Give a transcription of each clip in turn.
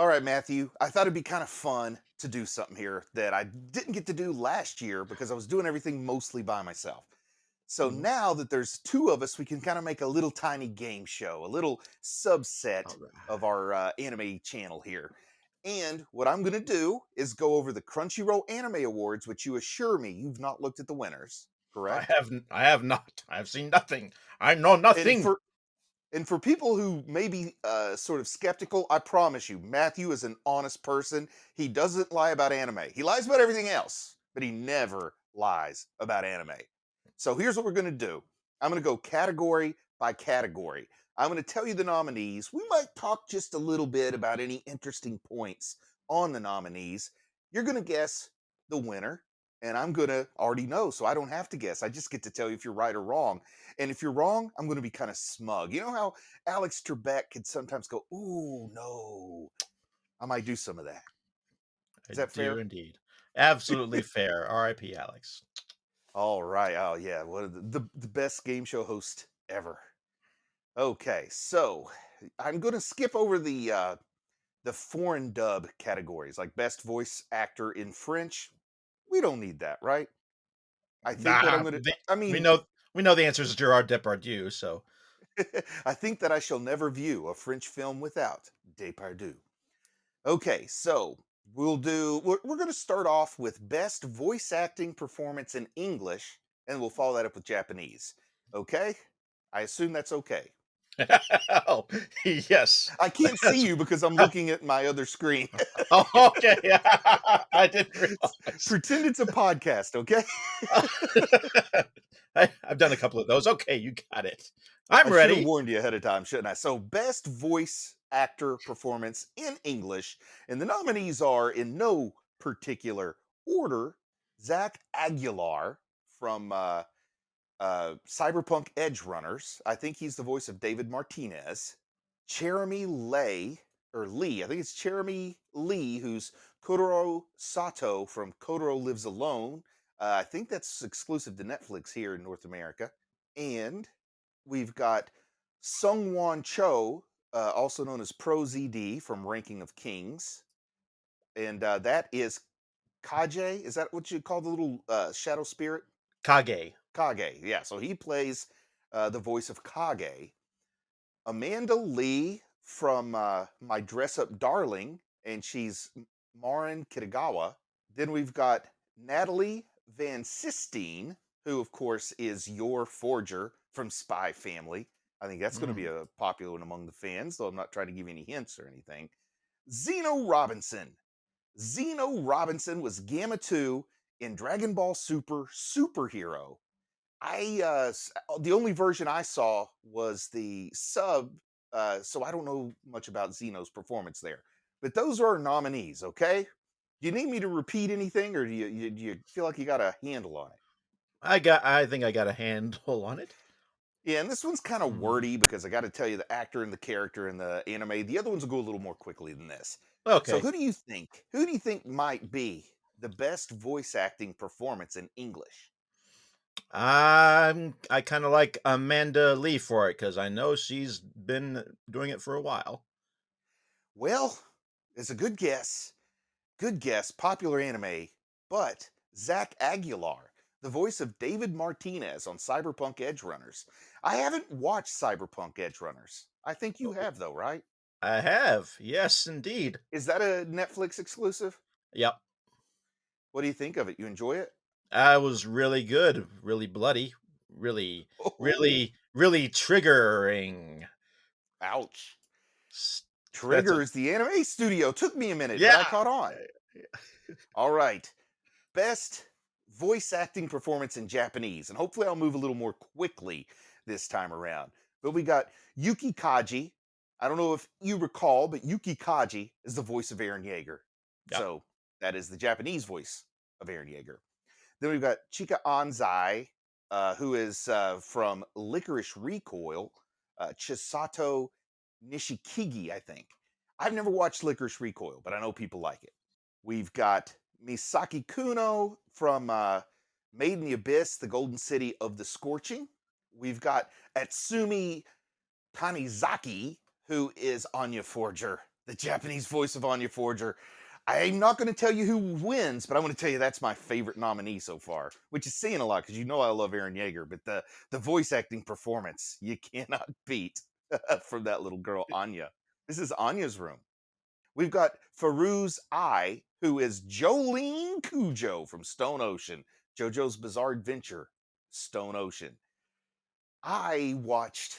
All right, Matthew. I thought it'd be kind of fun to do something here that I didn't get to do last year because I was doing everything mostly by myself. So Mhm. now that there's two of us, we can kind of make a little tiny game show, a little subset of Alright. our anime channel here. And what I'm going to do is go over the CrunchyRoll Anime Awards, which you assure me you've not looked at the winners, correct? I have not. I have seen nothing. I know And nothing. for people who may be sort of skeptical, I promise you, Matthew is an honest person. He doesn't lie about anime. He lies about everything else, but he never lies about anime. So here's what we're going to do. I'm going to go category by category. I'm going to tell you the nominees. We might talk just a little bit about any interesting points on the nominees. You're going to guess the winner, and I'm going to already know, so I don't have to guess. I just get to tell you if you're right or wrong. And if you're wrong, I'm going to be kind of smug. You know how Alex Trebek could sometimes go, "Ooh, no." I might do some of that. I Is that do fair? indeed. Absolutely fair. R.I.P. Alex. All right. Oh yeah, one of the best game show host ever. Okay, so I'm going to skip over the foreign dub categories like best voice actor in French. We don't need that, right? I think what I'm Nah, going to the I we mean, know we know the answer is Gerard Depardieu, so I think that I shall never view a French film without Depardieu. Okay, so we're going to start off with best voice acting performance in English, and we'll follow that up with Japanese. Okay? I assume that's okay. Oh, yes. I can't see That's you because I'm looking at my other screen. oh, okay. I didn't realize. Pretend it's a podcast, okay? I've done a couple of those. Okay, you got it. I I'm should have ready. warned you ahead of time, shouldn't I? So, best voice actor performance in English, and the nominees are in no particular order: Zach Aguilar from Cyberpunk Edge Runners. I think he's the voice of David Martinez. Jeremy Lay, or Lee, I think it's Jeremy Lee, who's Kotaro Sato from Kotaro Lives Alone. I think that's exclusive to Netflix here in North America. And we've got Sungwon Cho, also known as Pro ZD from Ranking of Kings. And that is Kage. Is that what you call the little shadow spirit? Kage. Kage, yeah. So he plays the voice of Kage. Amanda Lee from My Dress Up Darling, and she's Marin Kitagawa. Then we've got Natalie Van Sistine, who, of course, is your Forger from Spy Family. I think that's going to be Mm. a popular one among the fans, though I'm not trying to give you any hints or anything. Zeno Robinson. Zeno Robinson was Gamma 2 in Dragon Ball Super Superhero. The only version I saw was the sub, so I don't know much about Zeno's performance there. But those are our nominees, okay? Do you need me to repeat anything, or do you feel like you got a handle on it? I think I got a handle on it. Yeah, and this one's kind of Mm. wordy because I got to tell you the actor and the character in the anime. The other ones will go a little more quickly than this. So, Okay. who do you think? Who do you think might be the best voice acting performance in English? I kind of like Amanda Lee for it because I know she's been doing it for a while. Well, it's a good guess. Good guess, popular anime, but Zach Aguilar, the voice of David Martinez on Cyberpunk Edge Runners. I haven't watched Cyberpunk Edge Runners. I think you Oh, have, though, right? I have, yes, indeed. Is that a Netflix exclusive? Yep, What do you think of it? You enjoy it? I was really good, really bloody, really, Oh, really triggering. ouch. S- That's a Triggers, the anime studio. Took me a minute, but yeah. I caught on. All right. Best voice acting performance in Japanese. And hopefully I'll move a little more quickly this time around. But we got Yuki Kaji. I don't know if you recall, but Yuki Kaji is the voice of Eren Yeager. Yep. So that is the Japanese voice of Eren Yeager. Then we've got Chika Anzai, who is from Licorice Recoil, Chisato Nishikigi, I think. I've never watched Licorice Recoil, but I know people like it. We've got Misaki Kuno from Made in the Abyss, the Golden City of the Scorching. We've got Atsumi Tanizaki, who is Anya Forger, the Japanese voice of Anya Forger. I'm not going to tell you who wins, but I'm going to tell you that's my favorite nominee so far, which is saying a lot because you know I love Aaron Yeager, but the voice acting performance you cannot beat from that little girl Anya. This is Anya's room. We've got Farouz I, who is Jolene Cujo from Stone Ocean, JoJo's Bizarre Adventure, Stone Ocean. I watched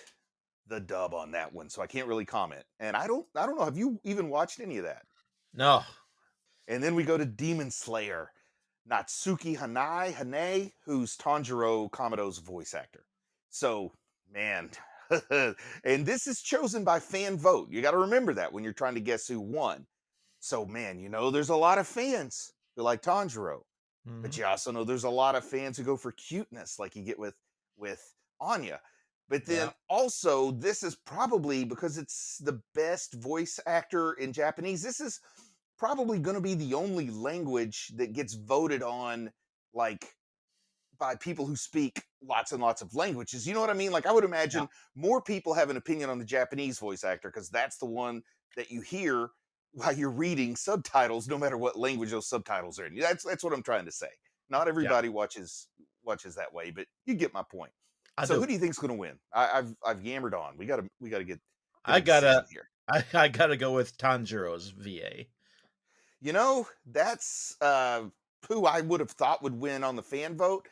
the dub on that one, so I can't really comment. And I don't know. Have you even watched any of that? No. And then we go to Demon Slayer, Natsuki Hanae, who's Tanjiro Kamado's voice actor. So, man, and this is chosen by fan vote. You got to remember that when you're trying to guess who won. So, man, there's a lot of fans who like Tanjiro, but Mhm. you also know there's a lot of fans who go for cuteness, like you get with Anya. But Yeah. then also, this is probably because it's the best voice actor in Japanese. This is probably going to be the only language that gets voted on, like by people who speak lots and lots of languages. You know what I mean? Like I would Yeah. imagine more people have an opinion on the Japanese voice actor because that's the one that you hear while you're reading subtitles, no matter what language those subtitles are in. That's what I'm trying to say. Not Yeah. everybody watches that way, but you get my point. I So do. who do you think's going to win? I've yammered on. We gotta get I a decision gotta here. I gotta go with Tanjiro's VA. That's who I would have thought would win on the fan vote,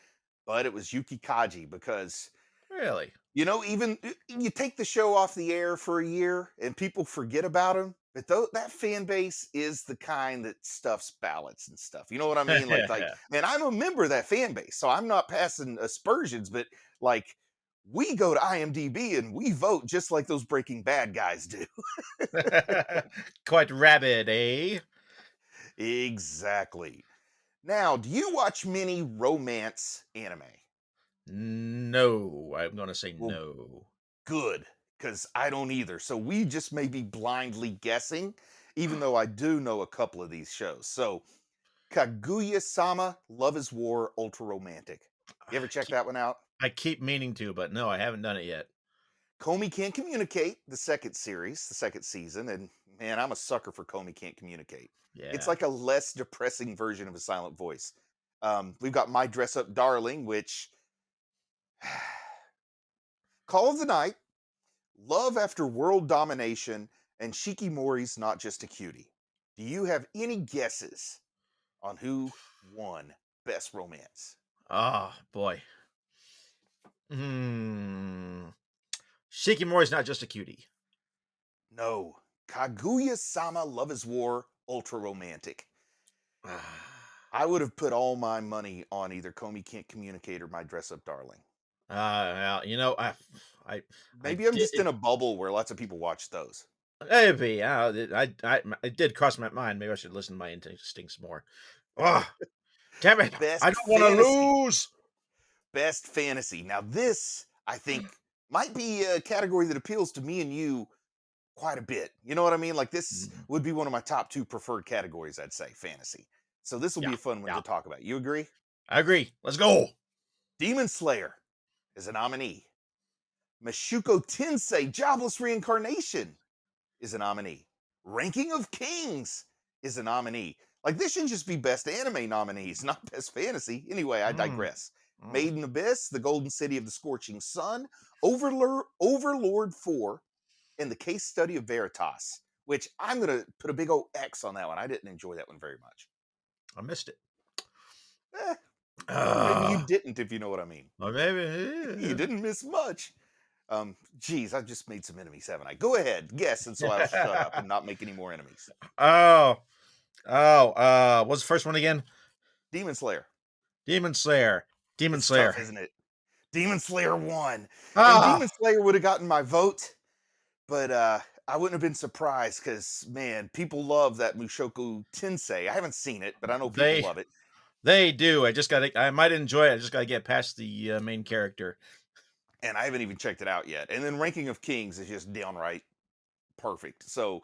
but it was Yuki Kaji because Really? even you take the show off the air for a year and people forget about him. But that fan base is the kind that stuffs ballots and stuff. You know what I mean? Man, I'm a member of that fan base, so I'm not passing aspersions. But like, we go to IMDb and we vote just like those Breaking Bad guys do. Quite rabid, eh? Exactly. Now, do you watch many romance anime? No, I'm gonna say Well, no. good, because I don't either. So we just may be blindly guessing, even though I do know a couple of these shows. So Kaguya Sama, Love is War, Ultra Romantic. You ever I check keep that one out? I keep meaning to, but no, I haven't done it yet. Comey Can't Communicate, the second series, the second season. And man, I'm a sucker for Comey Can't Communicate. It's Yeah. like a less depressing version of a silent voice. We've got My Dress Up Darling, which Call of the Night, Love After World Domination, and Shikimori's Not Just a Cutie. Do you have any guesses on who won Best Romance? Oh, boy. Hmm. Shikimori's not just a cutie. No. Kaguya Sama Love is War Ultra Romantic. I would have put all my money on either Comey Can't Communicate or My Dress Up Darling. Well, I Maybe I'm just did in a bubble where lots of people watch those. maybe, it did cross my mind. Maybe I should listen to my instincts more. Oh, damn it! I Best don't want to Fantasy. lose. Best Fantasy. Now, this, I think, might be a category that appeals to me and you quite a bit. You know what I mean? Like this Mhm. would be one of my top two preferred categories, I'd say, fantasy. So this will Yeah, be a fun one yeah, to talk about. You agree? I agree. Let's go. Demon Slayer is a nominee. Mashuko Tensei Jobless Reincarnation is a nominee. Ranking of Kings is a nominee. Like this should just be best anime nominees, not best fantasy. Anyway, I Mm, digress. mm. Made in Abyss, The Golden City of the Scorching Sun, Overlord 4, and The Case Study of Veritas, which I'm going to put a big old X on that one. I didn't enjoy that one very much. I missed it. Eh, or maybe you Ah, didn't, if you know what I mean. or You maybe. didn't miss much. Geez, I just made some enemies, haven't I? Go ahead, guess, and so I'll shut up and not make any more enemies. Oh, what's the first one again? Demon Slayer. Demon Slayer. Demon It's Slayer. tough, isn't it? Demon Slayer won. And Ah, Demon Slayer would have gotten my vote, but I wouldn't have been surprised because man, people love that Mushoku Tensei. I haven't seen it, but I know people they love it. they do. I might enjoy it. I just gotta get past the main character. And I haven't even checked it out yet. And then Ranking of Kings is just downright perfect. So,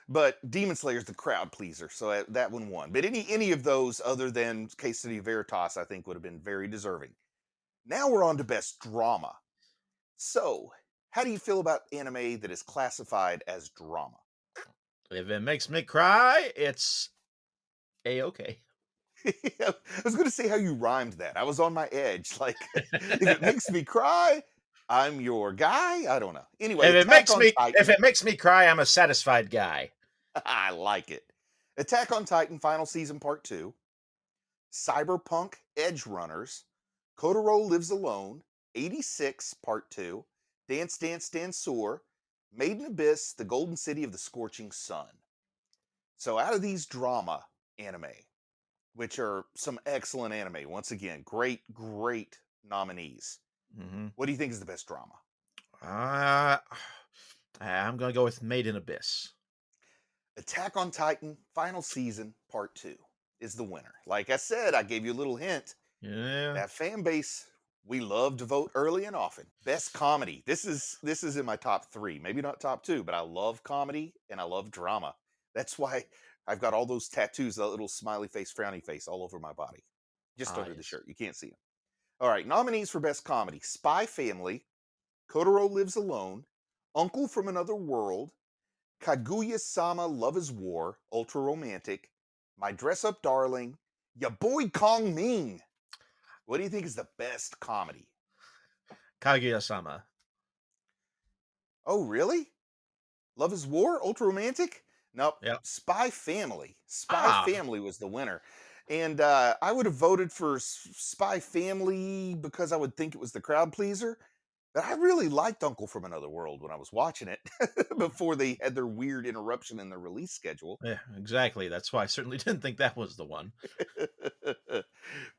but Demon Slayer's the crowd pleaser, so that one won. But any of those other than Case City of Veritas, I think would have been very deserving. Now we're on to best drama. So, how do you feel about anime that is classified as drama? If it makes me cry, it's a-okay. I was going to say how you rhymed that. I was on my edge. Like, if it makes me cry, I'm your guy. I don't know. Anyway, Attack on If Titan. it makes me cry, I'm a satisfied guy. I like it. Attack on Titan, final season, part two. Cyberpunk Edge Runners. Kotaro Lives Alone. 86, part two. Dance Dance Danseur. Maiden Abyss, The Golden City of the Scorching Sun. So, out of these drama anime, which are some excellent anime. Once again, great, great nominees. Mhm. What do you think is the best drama? Uh, I'm gonna go with Made in Abyss. Attack on Titan, final season, part two is the winner. Like I said, I gave you a little hint. Yeah. That fan base, we love to vote early and often. Best comedy. This is in my top three. Maybe not top two, but I love comedy and I love drama. That's why I've got all those tattoos, that little smiley face, frowny face all over my body. Just Ah, under the yes. shirt. You can't see them. All right, nominees for best comedy: Spy Family, Kotaro Lives Alone, Uncle from Another World, Kaguya Sama Love is War, Ultra Romantic, My Dress Up Darling, Ya Boy Kong Ming. What do you think is the best comedy? Kaguya-sama. Oh, really? Love is War, Ultra Romantic? Nope. Yep. Spy Family. Spy Ah, Family was the winner. And I would have voted for Spy Family because I would think it was the crowd pleaser. But I really liked Uncle from Another World when I was watching it before they had their weird interruption in the release schedule. yeah, exactly. That's why I certainly didn't think that was the one.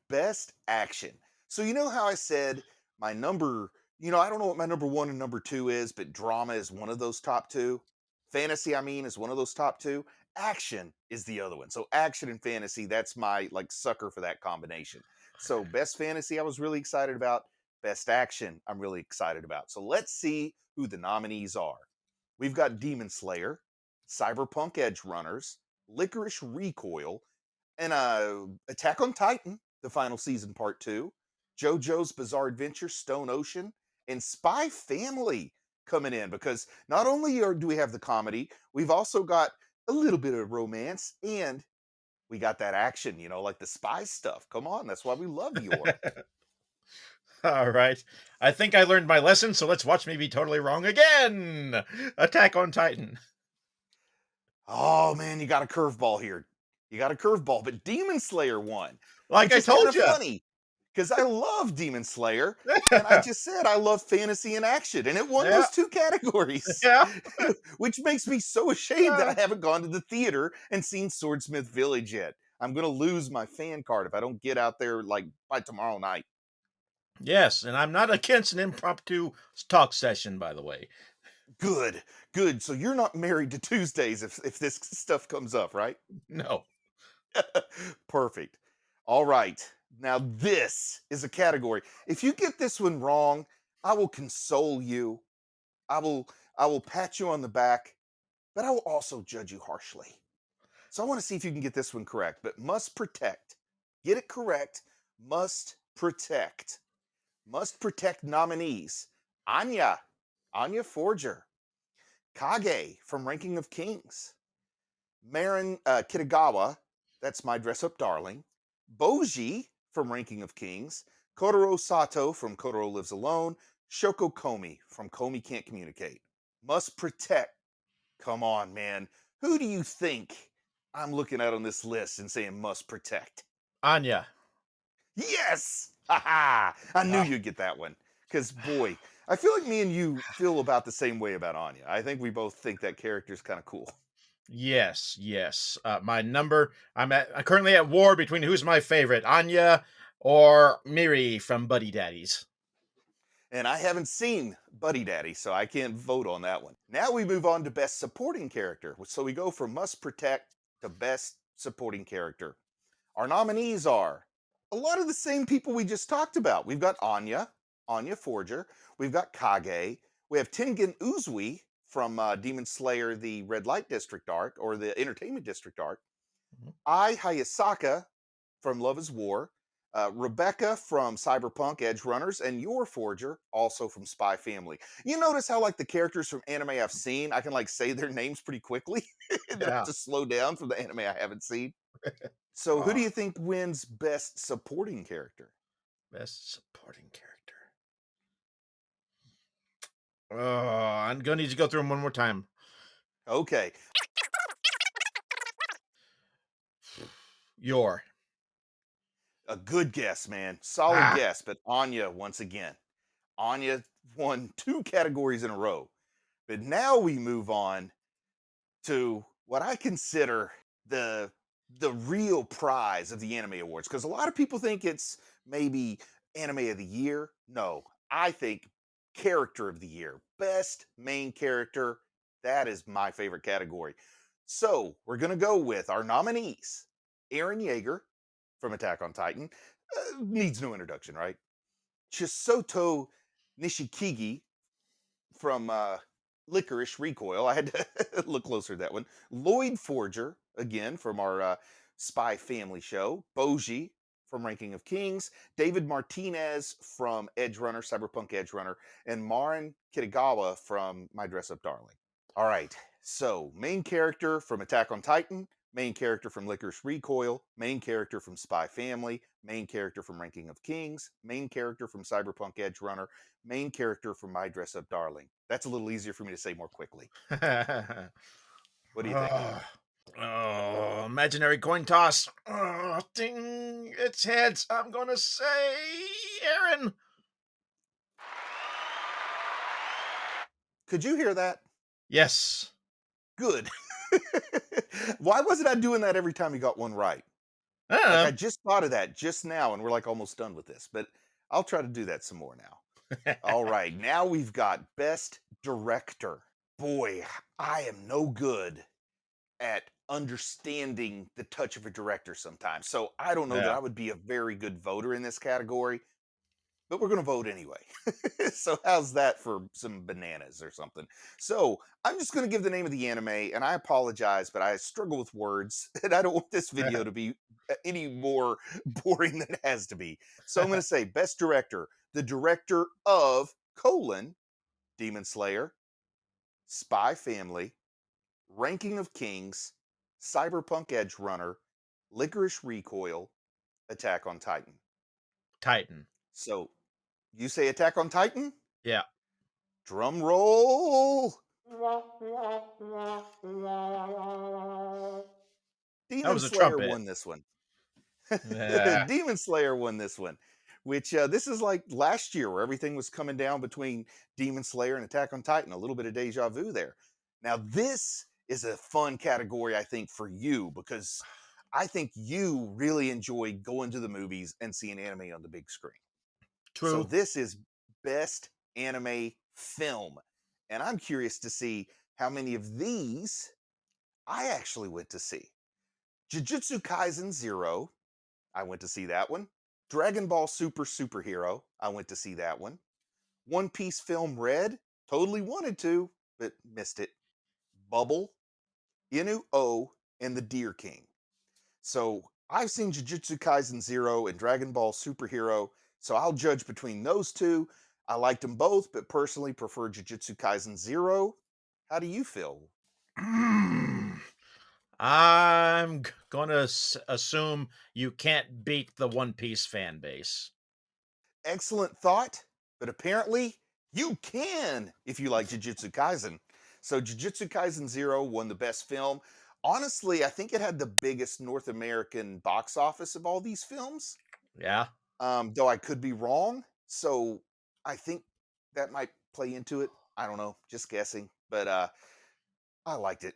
Best action. So you know how I said my number, I don't know what my number one and number two is, but drama is one of those top two. Fantasy, I mean, is one of those top two. Action is the other one. So action and fantasy, that's my like sucker for that combination. So best fantasy, I was really excited about. Best action, I'm really excited about. So let's see who the nominees are. We've got Demon Slayer, Cyberpunk Edge Runners, Licorice Recoil, and Attack on Titan, the final season, part two, JoJo's Bizarre Adventure, Stone Ocean, and Spy Family coming in because not only do we have the comedy, we've also got a little bit of romance and we got that action, like the spy stuff. Come on, that's why we love Yor. All right. I think I learned my lesson, so let's watch me be totally wrong again. Attack on Titan. Oh man, you got a curveball here. You got a curveball, but Demon Slayer won, Like which I is kind told of you. funny because I love Demon Slayer. And I just said I love fantasy and action, and it won Yeah. those two categories, Yeah. which makes me so ashamed that I Uh, haven't gone to the theater and seen Swordsmith Village yet. I'm going to lose my fan card if I don't get out there like by tomorrow night. yes, and I'm not against an impromptu talk session, by the way. Good, good. So you're not married to Tuesdays if this stuff comes up, right? No. Perfect. All right. Now this is a category. If you get this one wrong, I will console you. I will I will pat you on the back, but I will also judge you harshly. So I want to see if you can get this one correct. But must protect. Get it correct. Must protect. Must protect nominees. Anya. Anya Forger. Kage from Ranking of Kings. Marin Kitagawa, that's My Dress Up Darling. Boji from Ranking of Kings. Kotaro Sato from Kotaro Lives Alone. Shoko Komi from Komi Can't Communicate. Must protect. Come on, man. Who do you think I'm looking at on this list and saying must protect? Anya. Yes! Ha ha! I knew Ah, you'd get that one. Because, boy, I feel like me and you feel about the same way about Anya. I think we both think that character's kind of cool. yes, yes. My number. I'm currently at war between who's my favorite, Anya or Miri from Buddy Daddies. And I haven't seen Buddy Daddy, so I can't vote on that one. Now we move on to Best Supporting Character. So we go from Must Protect to Best Supporting Character. Our nominees are a lot of the same people we just talked about. We've got Anya, Anya Forger. We've got Kage. We have Tengen Uzui from Demon Slayer, the Red Light District arc, or the Entertainment District arc. Mhm. Ai Hayasaka from Love is War. Rebecca from Cyberpunk Edge Runners, and your Forger, also from Spy Family. You notice how like the characters from anime I've seen, I can like say their names pretty quickly and don't have Yeah. to slow down for the anime I haven't seen. So, who Oh, do you think wins Best Supporting Character? best supporting character. Oh, I'm gonna need to go through them one more time. Okay, Your. a good guess, man. Solid Ah. guess, but Anya once again. Anya won two categories in a row. But now we move on to what I consider the the real prize of the anime awards, because a lot of people think it's maybe anime of the year. No, I think character of the year, best main character. That is my favorite category. So we're gonna go with our nominees: Aaron Yeager from Attack on Titan, needs no introduction, right? Chisoto Nishikigi from Licorice Recoil. I had to look closer at that one. Lloyd Forger, again, from our Spy Family show. Boji from Ranking of Kings. David Martinez from Edge Runner, Cyberpunk Edge Runner. And Marin Kitagawa from My Dress Up Darling. All right. So, main character from Attack on Titan, main character from Licorice Recoil, main character from Spy Family, main character from Ranking of Kings, main character from Cyberpunk Edge Runner, main character from My Dress Up Darling. That's a little easier for me to say more quickly. What do you think? Oh. Oh, imaginary coin toss. Oh, ding. It's heads. I'm going to say Aaron. Could you hear that? Yes. Good. Why wasn't I doing that every time you got one right? Like Uh, I just thought of that just now, and we're like almost done with this, but I'll try to do that some more now. All right, now we've got Best Director. Boy, I am no good at understanding the touch of a director sometimes. So I don't know that yeah. I would be a very good voter in this category, but we're going to vote anyway. So how's that for some bananas or something? So I'm just going to give the name of the anime, and I apologize, but I struggle with words, and I don't want this video to be any more boring than it has to be. So I'm going to say Best Director, the director of colon Demon Slayer, Spy Family, Ranking of Kings, Cyberpunk Edge Runner, Licorice Recoil, Attack on Titan. Titan. So you say Attack on Titan? Yeah. Drum roll. That Demon was a Slayer trumpet. won this one. Yeah. Demon Slayer won this one, which this is like last year where everything was coming down between Demon Slayer and Attack on Titan. A little bit of deja vu there. Now, this is a fun category, I think, for you because I think you really enjoy going to the movies and seeing anime on the big screen. So, True. this is best anime film. And I'm curious to see how many of these I actually went to see. Jujutsu Kaisen Zero, I went to see that one. Dragon Ball Super Superhero, I went to see that one. One Piece Film Red, totally wanted to, but missed it. Bubble, Inu O, and The Deer King. So I've seen Jujutsu Kaisen Zero and Dragon Ball Superhero, so I'll judge between those two. I liked them both, but personally prefer Jujutsu Kaisen Zero. How do you feel? Gonna assume you can't beat the One Piece fan base. Excellent thought, but apparently you can if you like Jujutsu Kaisen. So Jujutsu Kaisen Zero won the best film. Honestly, I think it had the biggest North American box office of all these films. Yeah. Though I could be wrong. So I think that might play into it. I don't know, just guessing. But I liked it.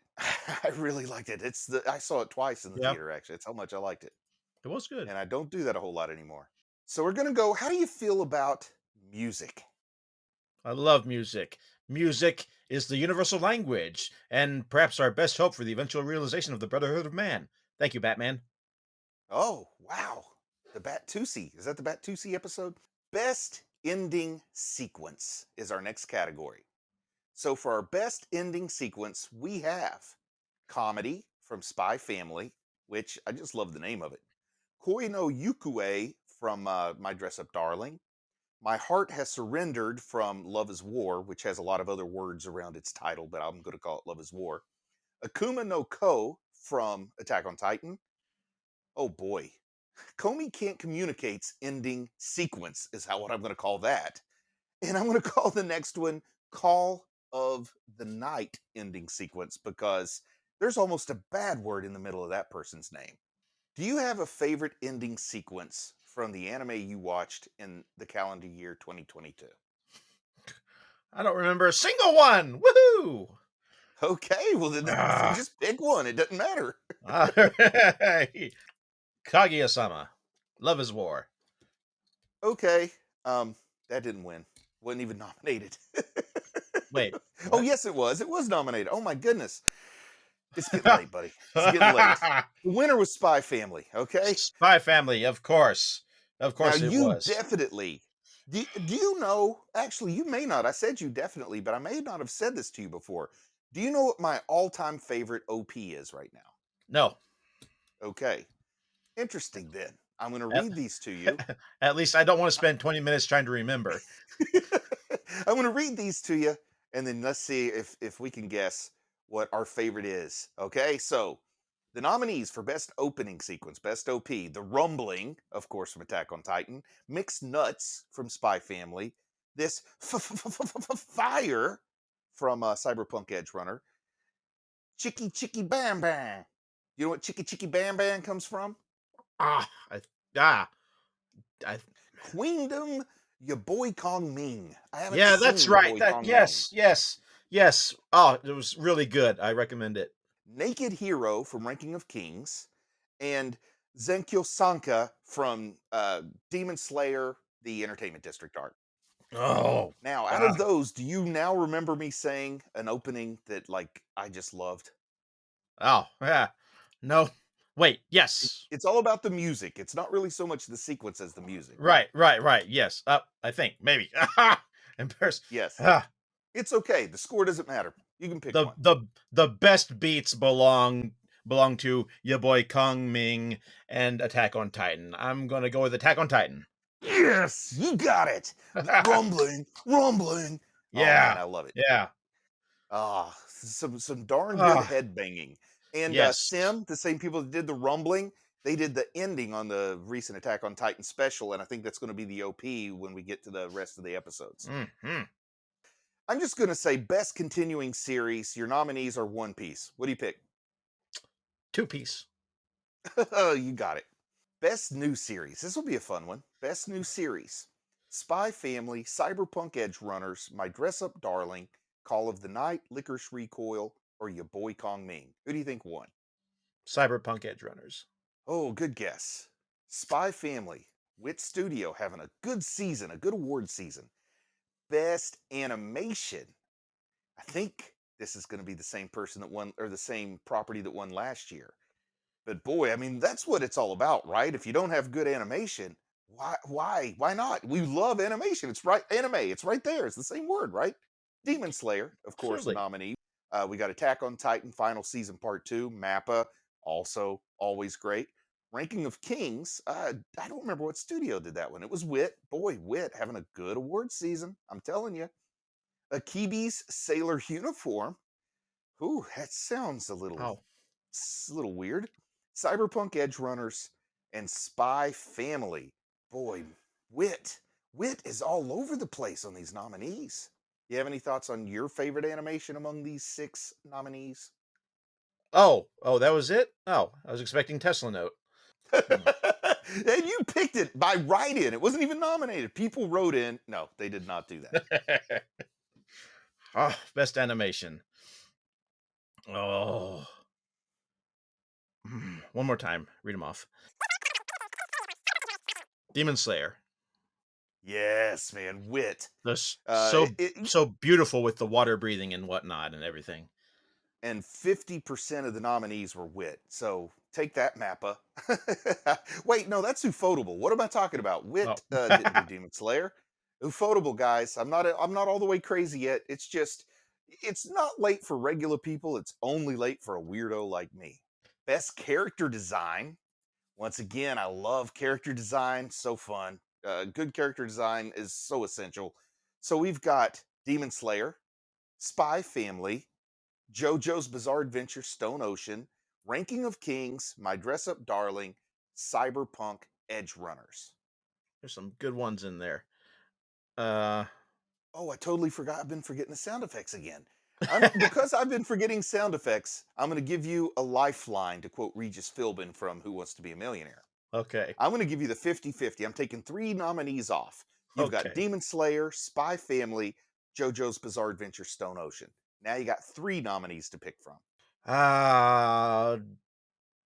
I really liked it. I saw it twice in the Yeah. theater actually. That's how much I liked it. It was good. And I don't do that a whole lot anymore. So we're gonna go. How do you feel about music? I love music. Music is the universal language, and perhaps our best hope for the eventual realization of the brotherhood of man. Thank you, Batman. Oh, wow. The Batusi. Is that the Batusi episode? Best ending sequence is our next category. So for our best ending sequence, we have comedy from Spy Family, which I just love the name of it. Koi no Yukue from My Dress Up Darling. My Heart Has Surrendered from Love is War, which has a lot of other words around its title, but I'm going to call it Love is War. Akuma no Ko from Attack on Titan. Oh boy. Comey Can't Communicate's ending sequence is how what I'm going to call that. And I'm going to call the next one Call of the Night ending sequence because there's almost a bad word in the middle of that person's name. Do you have a favorite ending sequence from the anime you watched in the calendar year 2022? I don't remember a single one. Woohoo! Okay, well then Ah, just pick one. It doesn't matter. all right. Kaguya-sama. Love is War. Okay, that didn't win. Wasn't even nominated. Wait, Oh what? yes, it was. It was nominated. Oh my goodness, it's getting late, buddy. It's getting late. The winner was Spy Family. Okay, Spy Family, of course. Of now course it you was. definitely. Do you know? Actually, you may not. I said you definitely, but I may not have said this to you before. Do you know what my all-time favorite OP is right now? No. Okay, interesting. Then I'm going to At, read these to you. at least I don't want to spend 20 minutes trying to remember. I'm going to read these to you, and then let's see if we can guess what our favorite is. Okay, so the nominees for best opening sequence, best OP: The Rumbling, of course, from Attack on Titan; Mixed Nuts from Spy Family; this Fire from Cyberpunk Edge Runner; Chicky Chicky Bam Bam. You know what Chicky Chicky Bam Bam comes from? Ah, ah, I, Queendom, your boy Kong Ming. I haven't yeah, that's seen your right. boy That Kong Ming. yes. Oh, it was really good. I recommend it. Naked Hero from Ranking of Kings, and Zenkyo Sanka from Demon Slayer, the Entertainment District arc. Oh, Now, out ah, of those, do you now remember me saying an opening that like I just loved? oh, yeah. No, wait, yes. It's all about the music. It's not really so much the sequence as the music. Right. Yes. I think maybe. Embarrassed. Yes, Ah, it's okay. The score doesn't matter. You can pick the one. the the best beats belong to your boy Kong Ming and Attack on Titan. I'm gonna go with Attack on Titan. Yes, you got it. Rumbling, rumbling. Oh man, Yeah, I love it. yeah. Some darn good Ah, head banging. And yes. Sim, the same people that did the rumbling, they did the ending on the recent Attack on Titan special, and I think that's going to be the OP when we get to the rest of the episodes. Hmm. I'm just going to say best continuing series. Your nominees are One Piece. What do you pick? Two piece. You got it. Best new series. This will be a fun one. Best new series: Spy Family, Cyberpunk Edge Runners, My Dress Up Darling, Call of the Night, Licorice Recoil, or Your Boy Kong Ming. Who do you think won? Cyberpunk Edge Runners. Oh, good guess. Spy Family, Wit Studio having a good season, a good award season. Best animation. I think this is going to be the same person that won, or the same property that won last year. But boy, I mean, that's what it's all about, right? If you don't have good animation, why not? We love animation. It's right, anime. It's right there. It's the same word, right? Demon Slayer, of course, a Absolutely. nominee. We got Attack on Titan Final Season Part 2, Mappa, also always great. Ranking of Kings, I don't remember what studio did that one. It was Wit. Boy, Wit having a good award season. I'm telling you. Akibi's Sailor Uniform. Ooh, that sounds Oh. a little weird. Cyberpunk Edge Runners and Spy Family. Boy, Wit. Wit is all over the place on these nominees. You have any thoughts on your favorite animation among these six nominees? Oh, that was it? Oh, I was expecting Tesla Note. Hmm. And you picked it by write in. It wasn't even nominated. People wrote in. No, they did not do that. Oh, best animation. Oh. One more time. Read them off. Demon Slayer. Yes, man. Wit. This Uh, so it, so beautiful with the water breathing and whatnot and everything. and 50% of the nominees were Wit. So take that, Mappa. Wait, no, that's Ufotable. What am I talking about? Oh. Wit didn't do Demon Slayer. Ufotable, guys. I'm not all the way crazy yet. It's just it's not late for regular people. It's only late for a weirdo like me. Best character design. Once again, I love character design. So fun. Good character design is so essential. So we've got Demon Slayer, Spy Family, JoJo's Bizarre Adventure, Stone Ocean, Ranking of Kings, My Dress Up Darling, Cyberpunk Edge Runners. There's some good ones in there. Uh, Oh, I totally forgot. I've been forgetting the sound effects again. Because I've been forgetting sound effects, I'm going to give you a lifeline to quote Regis Philbin from Who Wants to Be a Millionaire. okay. I'm going to give you the 50-50. I'm taking 3 nominees off. You've got Okay. Demon Slayer, Spy Family, JoJo's Bizarre Adventure, Stone Ocean. Now you got 3 nominees to pick from. Uh,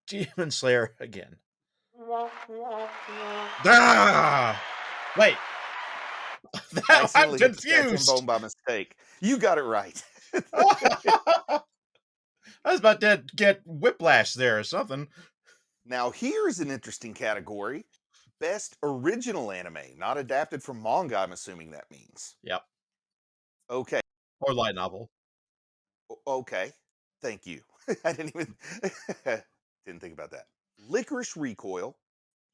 Demon Slayer again. Ah! Wait. I Now I'm accidentally hit the sad confused. trombone by mistake. You got it right. I was about to get whiplash there or something. Now here's an interesting category. Best original anime, not adapted from manga, I'm assuming that means. Yep. Okay. Or light novel. Okay. Thank you. I didn't even didn't think about that. Licorice Recoil,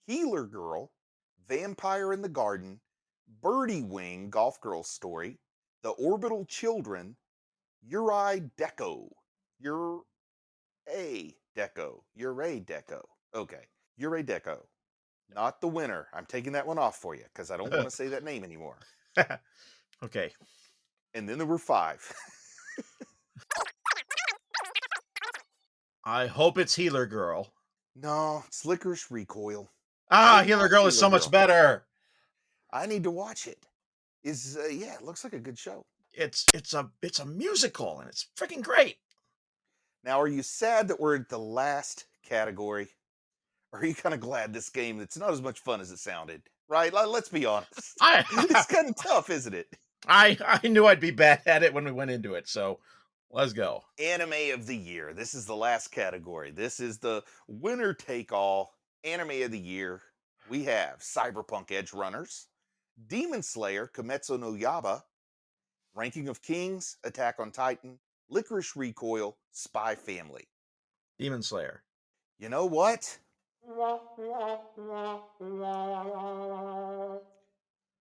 Healer Girl, Vampire in the Garden, Birdie Wing Golf Girl Story, The Orbital Children, Uri Deco. Uri Deco. Uri Deco. Okay. Uri Deco. Not the winner. I'm taking that one off for you because I don't want to say that name anymore. Okay. And then there were 5. I hope it's Healer Girl. No, it's Licorice Recoil. Ah, Maybe Healer not Girl is Healer so much Girl. better. I need to watch it. Yeah, it looks like a good show. It's a musical and it's freaking great. Now, are you sad that we're at the last category? Or are you kind of glad this game it's not as much fun as it sounded? Right? Let's be honest. It's I kind of tough, isn't it? I knew I'd be bad at it when we went into it, so let's go. Anime of the year. This is the last category. This is the winner take all anime of the year. We have Cyberpunk Edge Runners, Demon Slayer, Kimetsu no Yaiba, Ranking of Kings, Attack on Titan, Licorice Recoil, Spy Family. Demon Slayer. You know what?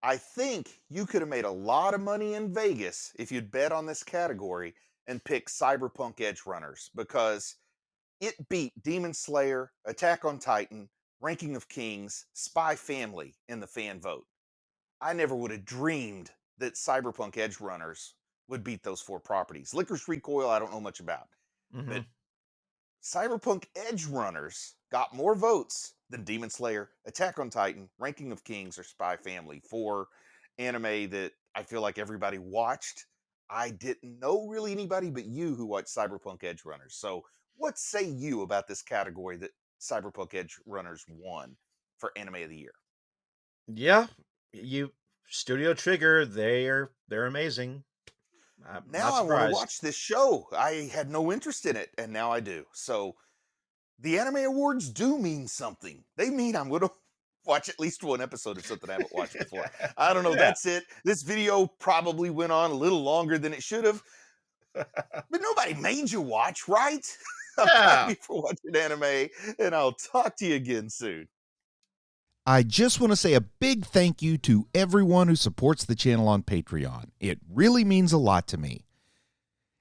I think you could have made a lot of money in Vegas if you'd bet on this category and pick Cyberpunk Edge Runners because it beat Demon Slayer, Attack on Titan, Ranking of Kings, Spy Family in the fan vote. I never would have dreamed that Cyberpunk Edge Runners would beat those 4 properties. Licorice Recoil, I don't know much about, Mm-hmm. but Cyberpunk Edge Runners got more votes than Demon Slayer, Attack on Titan, Ranking of Kings, or Spy Family for anime that I feel like everybody watched. I didn't know really anybody but you who watched Cyberpunk Edge Runners. So, what say you about this category that Cyberpunk Edge Runners won for Anime of the Year? Yeah, you Studio Trigger, they're amazing. I'm Now not I want to surprised. watch this show. I had no interest in it, and now I do. So, the anime awards do mean something. They mean I'm going to watch at least one episode of something I haven't watched before. I don't know. Yeah. That's it. This video probably went on a little longer than it should have, but nobody made you watch, right? I'm Yeah. happy for watching anime, and I'll talk to you again soon. I just want to say a big thank you to everyone who supports the channel on Patreon. It really means a lot to me.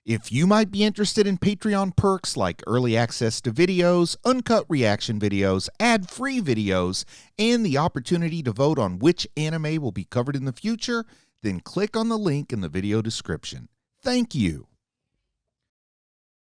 If you might be interested in Patreon perks like early access to videos, uncut reaction videos, ad-free videos, and the opportunity to vote on which anime will be covered in the future, then click on the link in the video description. Thank you.